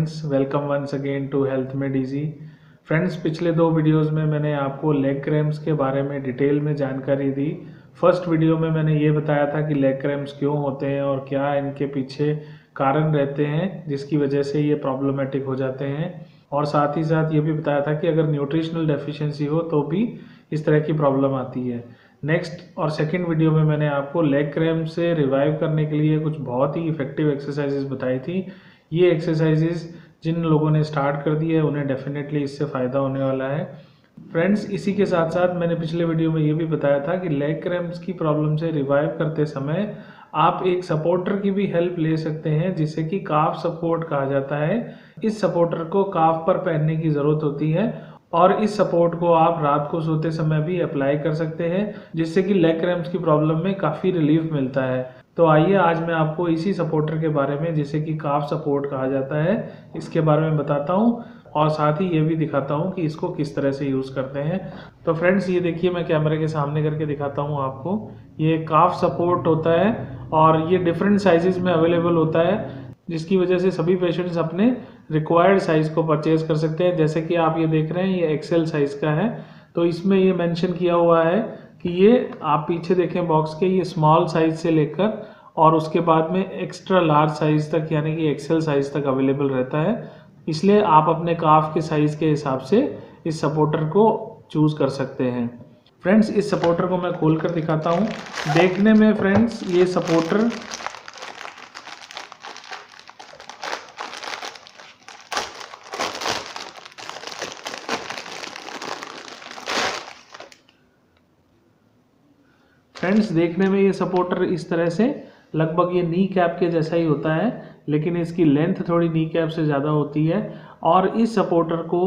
Friends, welcome once again to health made easy. Friends, पिछले 2 videos में मैंने आपको लेग क्रैम्प्स के बारे में डिटेल में जानकारी दी। फर्स्ट वीडियो में मैंने ये बताया था कि लेग क्रैम्प्स क्यों होते हैं और क्या इनके पीछे कारण रहते हैं जिसकी वजह से ये प्रॉब्लमेटिक हो जाते हैं, और साथ ही साथ ये भी बताया था कि अगर न्यूट्रिशनल डेफिशिएंसी हो तो भी इस तरह की प्रॉब्लम आती है। नेक्स्ट और सेकंड वीडियो में मैंने आपको लेग क्रैम्प से रिवाइव करने के लिए कुछ बहुत ही इफेक्टिव एक्सरसाइजेस बताई थी। ये एक्सरसाइजेस जिन लोगों ने स्टार्ट कर दी है उन्हें डेफिनेटली इससे फ़ायदा होने वाला है। फ्रेंड्स, इसी के साथ साथ मैंने पिछले वीडियो में ये भी बताया था कि लेग क्रैम्प्स की प्रॉब्लम से रिवाइव करते समय आप एक सपोर्टर की भी हेल्प ले सकते हैं जिसे कि काफ सपोर्ट कहा जाता है। इस सपोर्टर को काफ पर पहनने की ज़रूरत होती है और इस सपोर्ट को आप रात को सोते समय भी अप्लाई कर सकते हैं जिससे कि लेग क्रैम्प्स की प्रॉब्लम में काफ़ी रिलीफ मिलता है। तो आइए आज मैं आपको इसी सपोर्टर के बारे में, जिसे कि काफ सपोर्ट कहा जाता है, इसके बारे में बताता हूँ और साथ ही ये भी दिखाता हूँ कि इसको किस तरह से यूज़ करते हैं। तो फ्रेंड्स, ये देखिए, मैं कैमरे के सामने करके दिखाता हूँ आपको। ये काफ सपोर्ट होता है और ये डिफरेंट साइजेस में अवेलेबल होता है जिसकी वजह से सभी पेशेंट्स अपने रिक्वायर्ड साइज़ को परचेज कर सकते हैं। जैसे कि आप ये देख रहे हैं, ये एक्सेल साइज़ का है। तो इसमें ये मेंशन किया हुआ है कि ये आप पीछे देखें बॉक्स के, ये स्मॉल साइज़ से लेकर और उसके बाद में एक्स्ट्रा लार्ज साइज़ तक यानी कि एक्सेल साइज़ तक अवेलेबल रहता है। इसलिए आप अपने काफ के साइज़ के हिसाब से इस सपोर्टर को चूज़ कर सकते हैं। फ्रेंड्स, इस सपोर्टर को मैं खोल कर दिखाता हूँ। देखने में फ्रेंड्स ये सपोर्टर देखने में ये सपोर्टर इस तरह से लगभग ये नी कैप के जैसा ही होता है, लेकिन इसकी लेंथ थोड़ी नी कैप से ज़्यादा होती है। और इस सपोर्टर को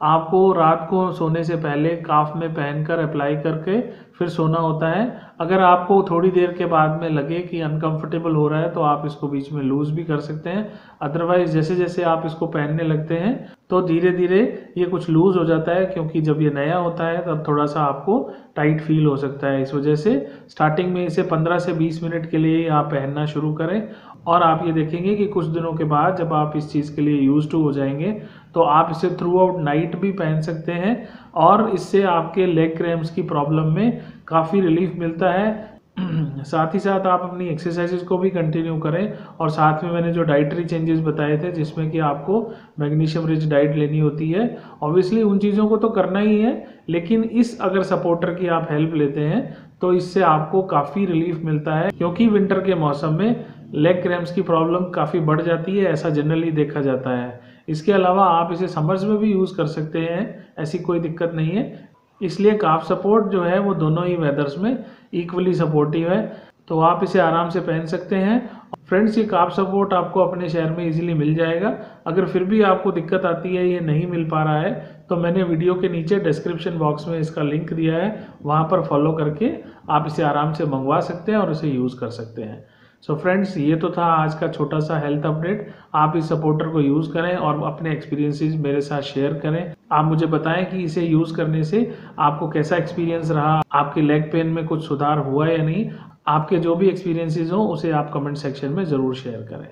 आपको रात को सोने से पहले काफ में पहनकर अप्लाई करके फिर सोना होता है। अगर आपको थोड़ी देर के बाद में लगे कि अनकंफर्टेबल हो रहा है तो आप इसको बीच में लूज़ भी कर सकते हैं। अदरवाइज जैसे जैसे आप इसको पहनने लगते हैं तो धीरे धीरे ये कुछ लूज़ हो जाता है, क्योंकि जब ये नया होता है तब थोड़ा सा आपको टाइट फील हो सकता है। इस वजह से स्टार्टिंग में इसे 15 से 20 मिनट के लिए आप पहनना शुरू करें और आप ये देखेंगे कि कुछ दिनों के बाद जब आप इस चीज़ के लिए यूज्ड टू हो जाएंगे तो आप इसे थ्रू आउट नाइट भी पहन सकते हैं और इससे आपके लेग क्रैम्प्स की प्रॉब्लम में काफ़ी रिलीफ मिलता है। साथ ही साथ आप अपनी एक्सरसाइजेज को भी कंटिन्यू करें और साथ में मैंने जो डाइटरी चेंजेस बताए थे जिसमें कि आपको मैग्नीशियम रिच डाइट लेनी होती है, ऑब्वियसली उन चीज़ों को तो करना ही है, लेकिन इस अगर सपोर्टर की आप हेल्प लेते हैं तो इससे आपको काफ़ी रिलीफ मिलता है, क्योंकि विंटर के मौसम में लेग क्रैम्प्स की प्रॉब्लम काफ़ी बढ़ जाती है, ऐसा जनरली देखा जाता है। इसके अलावा आप इसे समर्स में भी यूज़ कर सकते हैं, ऐसी कोई दिक्कत नहीं है। इसलिए काफ सपोर्ट जो है वो दोनों ही वेदर्स में इक्वली सपोर्टिव है, तो आप इसे आराम से पहन सकते हैं। फ्रेंड्स, ये काफ सपोर्ट आपको अपने शहर में इजीली मिल जाएगा। अगर फिर भी आपको दिक्कत आती है, ये नहीं मिल पा रहा है, तो मैंने वीडियो के नीचे डिस्क्रिप्शन बॉक्स में इसका लिंक दिया है, वहाँ पर फॉलो करके आप इसे आराम से मंगवा सकते हैं और इसे यूज़ कर सकते हैं। सो फ्रेंड्स, ये तो था आज का छोटा सा हेल्थ अपडेट। आप इस सपोर्टर को यूज़ करें और अपने एक्सपीरियंसेस मेरे साथ शेयर करें। आप मुझे बताएं कि इसे यूज़ करने से आपको कैसा एक्सपीरियंस रहा, आपके लेग पेन में कुछ सुधार हुआ या नहीं। आपके जो भी एक्सपीरियंसेस हो उसे आप कमेंट सेक्शन में ज़रूर शेयर करें।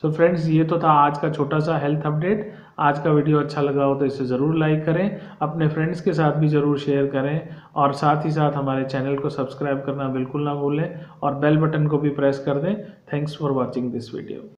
सो फ्रेंड्स, ये तो था आज का छोटा सा हेल्थ अपडेट। आज का वीडियो अच्छा लगा हो तो इसे ज़रूर लाइक करें, अपने फ्रेंड्स के साथ भी ज़रूर शेयर करें और साथ ही साथ हमारे चैनल को सब्सक्राइब करना बिल्कुल ना भूलें और बेल बटन को भी प्रेस कर दें। Thanks for watching this video.